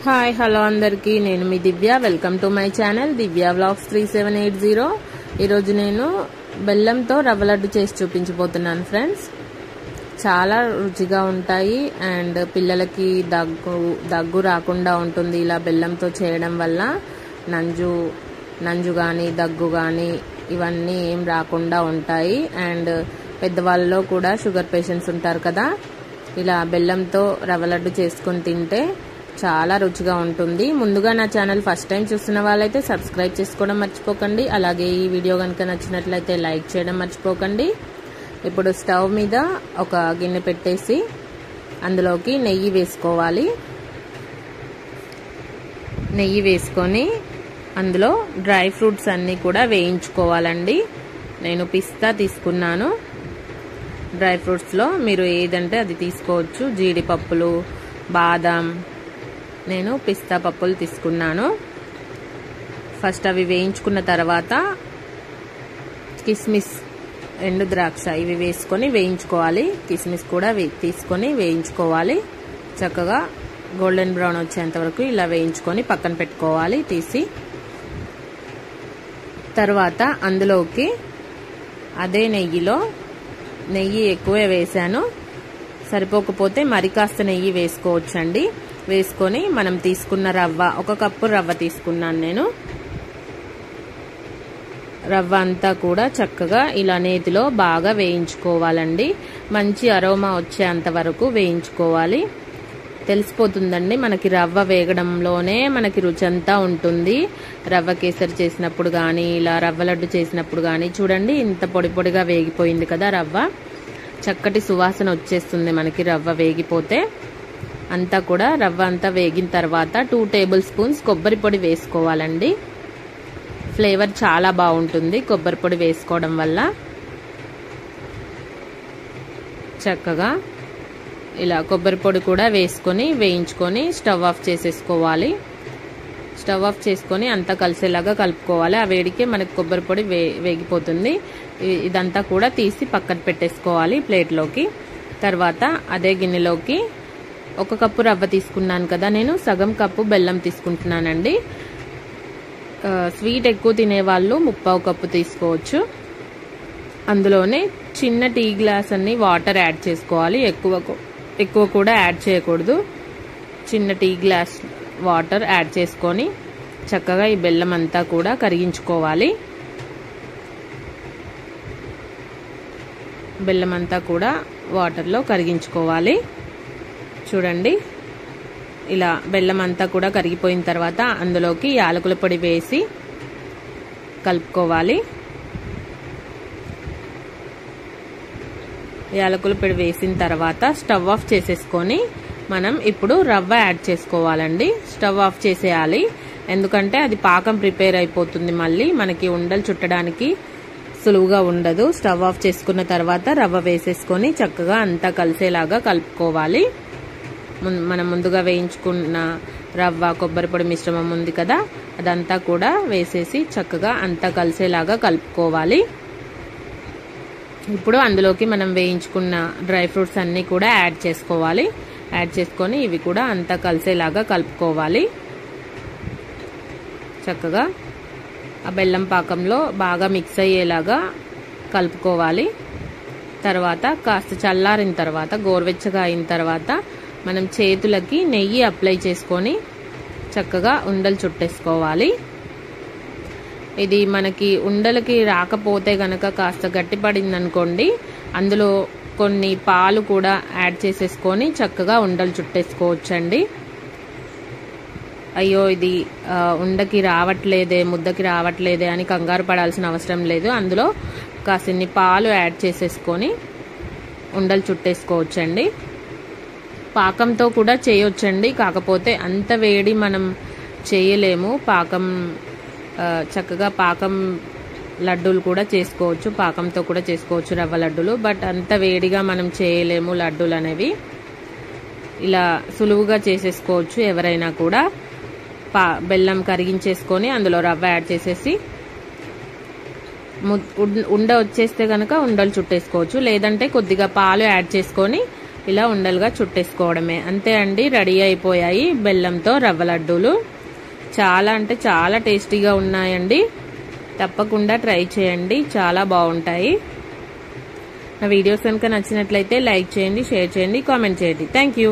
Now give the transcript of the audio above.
Hi hello అందరికీ నేను మీ Divya welcome to my channel Divya vlogs 3780 ఈరోజు నేను బెల్లంతో రవ్వ లడ్డు చేసి చూపించబోతున్నాను ఫ్రెండ్స్. చాలా రుచిగా ఉంటాయి అండ్ పిల్లలకి దగ్గు రాకుండా ఉంటుంది ఇలా బెల్లంతో చేయడం వల్ల. నంజు కానీ దగ్గు కానీ ఇవన్నీ ఏం రాకుండా ఉంటాయి. అండ్ పెద్దవాళ్ళలో కూడా షుగర్ పేషెంట్స్ ఉంటారు కదా, ఇలా బెల్లంతో రవ్వ లడ్డు చేసుకొని తింటే చాలా రుచిగా ఉంటుంది. ముందుగా నా ఛానల్ ఫస్ట్ టైం చూస్తున్న వాళ్ళైతే సబ్స్క్రైబ్ చేసుకోవడం మర్చిపోకండి. అలాగే ఈ వీడియో కనుక నచ్చినట్లయితే లైక్ చేయడం మర్చిపోకండి. ఇప్పుడు స్టవ్ మీద ఒక గిన్నె పెట్టేసి అందులోకి నెయ్యి వేసుకోవాలి. నెయ్యి వేసుకొని అందులో డ్రై ఫ్రూట్స్ అన్నీ కూడా వేయించుకోవాలండి. నేను పిస్తా తీసుకున్నాను. డ్రై ఫ్రూట్స్లో మీరు ఏదంటే అది తీసుకోవచ్చు. జీడిపప్పులు, బాదం, నేను పిస్తా పప్పులు తీసుకున్నాను. ఫస్ట్ అవి వేయించుకున్న తర్వాత కిస్మిస్, ఎండు ద్రాక్ష ఇవి వేసుకొని వేయించుకోవాలి. కిస్మిస్ కూడా తీసుకొని వేయించుకోవాలి. చక్కగా గోల్డెన్ బ్రౌన్ వచ్చేంత వరకు ఇలా వేయించుకొని పక్కన పెట్టుకోవాలి తీసి. తర్వాత అందులోకి అదే నెయ్యి ఎక్కువే వేసాను, సరిపోకపోతే మరి కాస్త నెయ్యి వేసుకోవచ్చండి. వేసుకొని మనం తీసుకున్న రవ్వ, 1 కప్పు రవ్వ తీసుకున్నాను నేను. రవ్వ అంతా కూడా చక్కగా ఇలా నేతిలో బాగా వేయించుకోవాలండి. మంచి అరోమా వచ్చేంత వరకు వేయించుకోవాలి. తెలిసిపోతుందండి మనకి రవ్వ వేగడంలోనే మనకి రుచి అంతా ఉంటుంది. రవ్వ కేసరి చేసినప్పుడు కానీ ఇలా రవ్వ లడ్డు చేసినప్పుడు కానీ చూడండి ఇంత పొడి పొడిగా వేగిపోయింది కదా రవ్వ. చక్కటి సువాసన వచ్చేస్తుంది మనకి రవ్వ వేగిపోతే. అంతా కూడా రవ్వ అంతా వేగిన తర్వాత 2 టేబుల్ స్పూన్స్ కొబ్బరి పొడి వేసుకోవాలండి. ఫ్లేవర్ చాలా బాగుంటుంది కొబ్బరి పొడి వేసుకోవడం వల్ల. చక్కగా ఇలా కొబ్బరి పొడి కూడా వేసుకొని వేయించుకొని స్టవ్ ఆఫ్ చేసేసుకోవాలి. స్టవ్ ఆఫ్ చేసుకొని అంతా కలిసేలాగా కలుపుకోవాలి. ఆ వేడికే మనకి కొబ్బరి పొడి వేగిపోతుంది. ఇదంతా కూడా తీసి పక్కన పెట్టేసుకోవాలి ప్లేట్లోకి. తర్వాత అదే గిన్నెలోకి 1 కప్పు రవ్వ తీసుకున్నాను కదా, నేను సగం కప్పు బెల్లం తీసుకుంటున్నానండి. స్వీట్ ఎక్కువ తినేవాళ్ళు 1/2 కప్పు తీసుకోవచ్చు. అందులోనే చిన్న టీ గ్లాస్ అన్ని వాటర్ యాడ్ చేసుకోవాలి. ఎక్కువ కూడా యాడ్ చేయకూడదు. చిన్న టీ గ్లాస్ వాటర్ యాడ్ చేసుకొని చక్కగా ఈ బెల్లం అంతా కూడా కరిగించుకోవాలి. బెల్లం అంతా కూడా వాటర్లో కరిగించుకోవాలి. చూడండి ఇలా బెల్లం అంతా కూడా కరిగిపోయిన తర్వాత అందులోకి యాలకుల పొడి వేసి కలుపుకోవాలి. యాలకుల పొడి వేసిన తర్వాత స్టవ్ ఆఫ్ చేసేసుకొని మనం ఇప్పుడు రవ్వ యాడ్ చేసుకోవాలండి. స్టవ్ ఆఫ్ చేసేయాలి, ఎందుకంటే అది పాకం ప్రిపేర్ అయిపోతుంది. మళ్ళీ మనకి ఉండలు చుట్టడానికి సులువుగా ఉండదు. స్టవ్ ఆఫ్ చేసుకున్న తర్వాత రవ్వ వేసేసుకొని చక్కగా అంతా కలిసేలాగా కలుపుకోవాలి. మనం ముందుగా వేయించుకున్న రవ్వ కొబ్బరి పొడి మిశ్రమం ఉంది కదా, అదంతా కూడా వేసేసి చక్కగా అంతా కలిసేలాగా కలుపుకోవాలి. ఇప్పుడు అందులోకి మనం వేయించుకున్న డ్రై ఫ్రూట్స్ అన్నీ కూడా యాడ్ చేసుకోవాలి. యాడ్ చేసుకొని ఇవి కూడా అంతా కలిసేలాగా కలుపుకోవాలి. చక్కగా ఆ బెల్లం పాకంలో బాగా మిక్స్ అయ్యేలాగా కలుపుకోవాలి. తర్వాత కాస్త చల్లారిన తర్వాత, గోరువెచ్చగా అయిన తర్వాత మనం చేతులకి నెయ్యి అప్లై చేసుకొని చక్కగా ఉండలు చుట్టేసుకోవాలి. ఇది మనకి ఉండలకి రాకపోతే గనక కాస్త గట్టిపడింది అనుకోండి, అందులో కొన్ని పాలు కూడా యాడ్ చేసేసుకొని చక్కగా ఉండలు చుట్టేసుకోవచ్చండి. అయ్యో ఇది ఉండకి రావట్లేదే, ముద్దకి రావట్లేదే అని కంగారు పడాల్సిన అవసరం లేదు. అందులో కాసిన్ని పాలు యాడ్ చేసేసుకొని ఉండలు చుట్టేసుకోవచ్చండి. పాకంతో కూడా చేయొచ్చండి, కాకపోతే అంత వేడి మనం చేయలేము. చక్కగా పాకం లడ్డూలు కూడా చేసుకోవచ్చు, పాకంతో కూడా చేసుకోవచ్చు రవ్వ లడ్డూలు. బట్ అంత వేడిగా మనం చేయలేము లడ్డూలు అనేవి. ఇలా సులువుగా చేసేసుకోవచ్చు ఎవరైనా కూడా. బెల్లం కరిగించేసుకొని అందులో రవ్వ యాడ్ చేసేసి ఉండ వచ్చేస్తే కనుక ఉండలు చుట్టేసుకోవచ్చు. లేదంటే కొద్దిగా పాలు యాడ్ చేసుకొని ఇలా ఉండలుగా చుట్టేసుకోవడమే. అంతే అండి, రెడీ అయిపోయాయి బెల్లంతో రవ్వ లడ్డూలు. చాలా అంటే చాలా టేస్టీగా ఉన్నాయండి. తప్పకుండా ట్రై చేయండి, చాలా బాగుంటాయి. నా వీడియోస్ కనుక నచ్చినట్లయితే లైక్ చేయండి, షేర్ చేయండి, కామెంట్ చేయండి. Thank you.